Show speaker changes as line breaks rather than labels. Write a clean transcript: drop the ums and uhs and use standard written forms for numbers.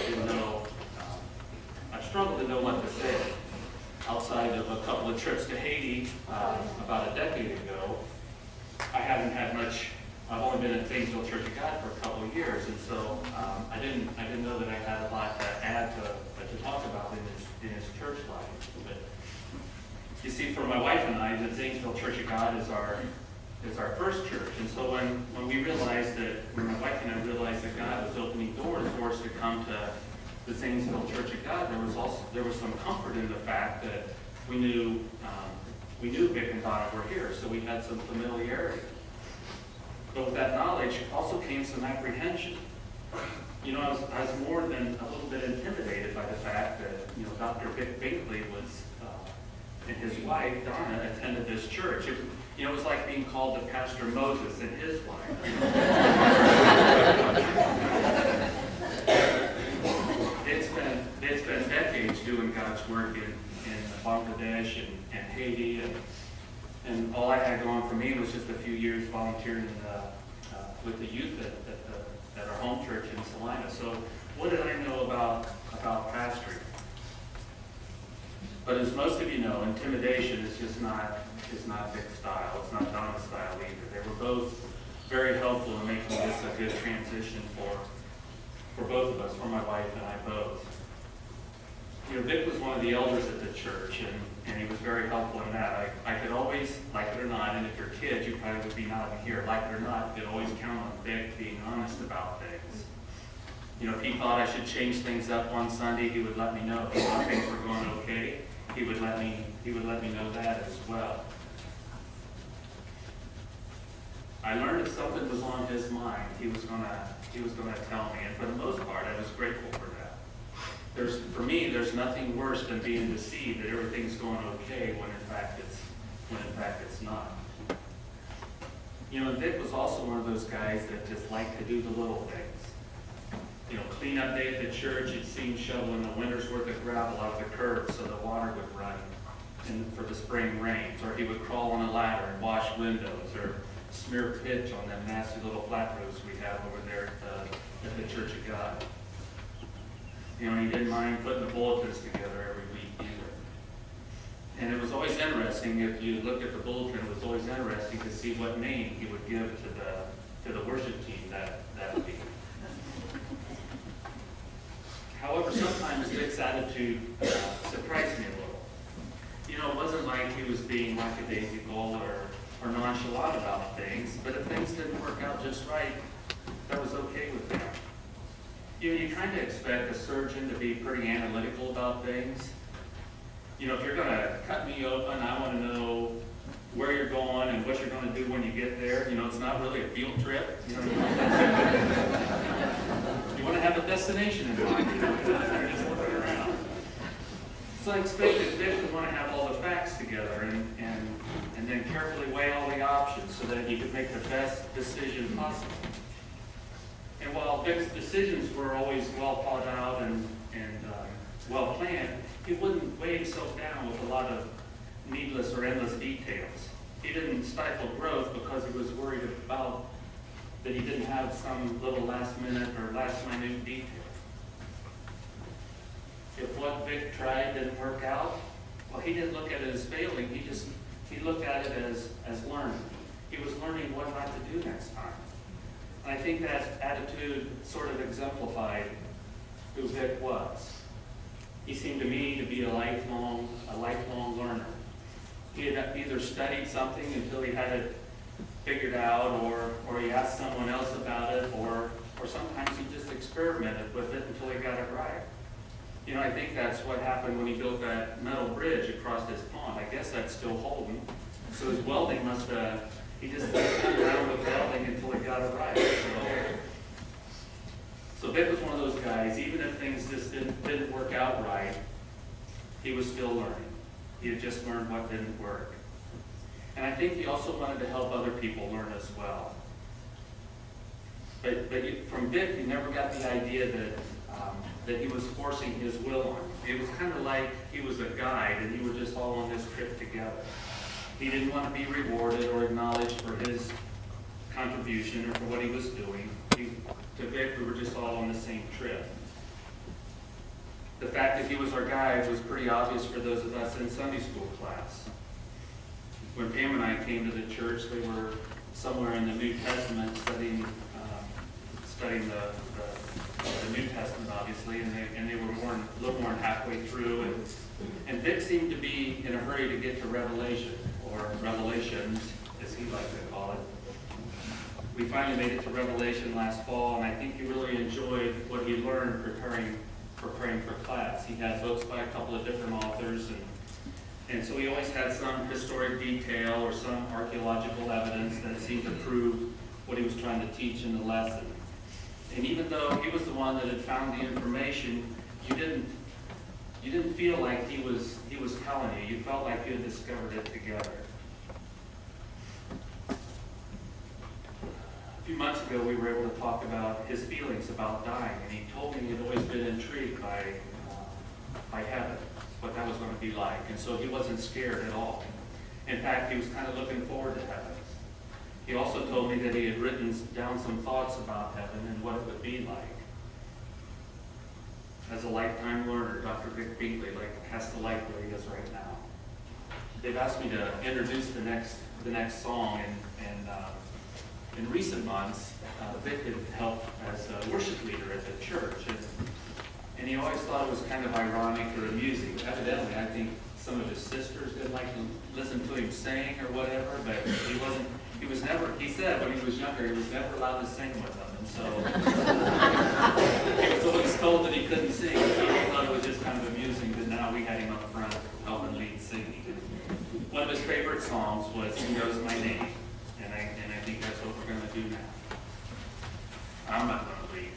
didn't know, I struggled to know what to say. Outside of a couple of trips to Haiti about a decade ago, I haven't had much. I've only been at Zanesville Church of God for a couple of years, and so I didn't know that I had a lot to add to talk about in his church life. But you see, for my wife and I, the Zanesville Church of God is our first church, and so when my wife and I realized that God was opening doors for us to come to the Zanesville Church of God, there was some comfort in the fact that we knew Vic and Donna were here, so we had some familiarity. But with that knowledge also came some apprehension. You know, I was more than a little bit intimidated by the fact that, you know, Dr. Vic Binkley and his wife, Donna, attended this church. It was like being called to Pastor Moses and his wife. It's been decades doing God's work in Bangladesh and Haiti, and all I had going for me was just a few years volunteering with the youth at our home church in Salina. So what did I know about pastoring? But as most of you know, intimidation is just not Vic's style. It's not Donna's style either. They were both very helpful in making this a good transition for both of us, for my wife and I both. You know, Vic was one of the elders at the church, and he was very helpful in that. I could always, like it or not, and if you're kids, you probably would be nodding here, like it or not, you could always count on Vic being honest about things. You know, if he thought I should change things up one Sunday, he would let me know. If he thought things were going okay, he would let me know that as well. I learned if something was on his mind, he was gonna tell me, and for the most part, I was grateful for that. For me, there's nothing worse than being deceived that everything's going okay when in fact it's not. You know, and Vic was also one of those guys that just liked to do the little things. You know, cleanup day at the church, you'd see him shoveling a winter's worth of gravel out of the curb so the water would run for the spring rains, or he would crawl on a ladder and wash windows, or smear pitch on them nasty little flat roofs we have over there at the Church of God. You know, he didn't mind putting the bulletins together every week either. And it was always interesting, if you looked at the bulletin, it was always interesting to see what name he would give to the worship team that week. However, sometimes Vic's attitude surprised me a little. You know, it wasn't like he was being lackadaisical or nonchalant about things, but if things didn't work out just right, that was okay with him. You know, you kind of expect a surgeon to be pretty analytical about things. You know, if you're going to cut me open, I want to know where you're going and what you're going to do when you get there. You know, it's not really a field trip. You know, you want to have a destination in mind. You know, you're just looking around. So I expected Vic to want to have all the facts together and then carefully weigh all the options so that he could make the best decision possible. And while Vic's decisions were always well thought out and well planned, he wouldn't weigh himself down with a lot of needless or endless details. He didn't stifle growth because he was worried about that he didn't have some little last minute or last minute detail. If what Vic tried didn't work out, well, he didn't look at it as failing. He looked at it as learning. He was learning what not to do next time. And I think that attitude sort of exemplified who Vic was. He seemed to me to be a lifelong learner. He had either studied something until he had it figured out, or he asked someone else about it, or sometimes he just experimented with it until he got it right. You know, I think that's what happened when he built that metal bridge across this pond. I guess that's still holding. So his welding he just went around with welding until he got it right. So Vic was one of those guys, even if things just didn't work out right, he was still learning. He had just learned what didn't work. And I think he also wanted to help other people learn as well. But from Vic, you never got the idea that he was forcing his will on you. It was kind of like he was a guide and you were just all on this trip together. He didn't want to be rewarded or acknowledged for his contribution or for what he was doing. To Vic, we were just all on the same trip. The fact that he was our guide was pretty obvious for those of us in Sunday school class. When Pam and I came to the church, they were somewhere in the New Testament studying the New Testament, obviously, and they were a little more than halfway through. And Vic seemed to be in a hurry to get to Revelation, or Revelations, as he liked to call it. We finally made it to Revelation last fall, and I think he really enjoyed what he learned preparing for class. He had books by a couple of different authors, and so he always had some historic detail or some archaeological evidence that seemed to prove what he was trying to teach in the lesson. And even though he was the one that had found the information, you didn't feel like he was telling you. You felt like you had discovered it together. A few months ago, we were able to talk about his feelings about dying, and he told me he had always been intrigued by heaven, what that was going to be like, and so he wasn't scared at all. In fact, he was kind of looking forward to heaven. He also told me that he had written down some thoughts about heaven and what it would be like. As a lifetime learner, Dr. Vic Beatley has to like where he is right now. They've asked me to introduce the next song, and in recent months, Vic had helped as a worship leader at the church, and he always thought it was kind of ironic or amusing. Evidently, I think some of his sisters didn't like to listen to him sing or whatever, but he said when he was younger, he was never allowed to sing with them, and so he was always told that he couldn't sing, so he thought it was just kind of amusing that now we had him up front helping lead singing. One of his favorite songs was "He Knows My Name," and I think that's what we're going to do now. I'm not going to lead.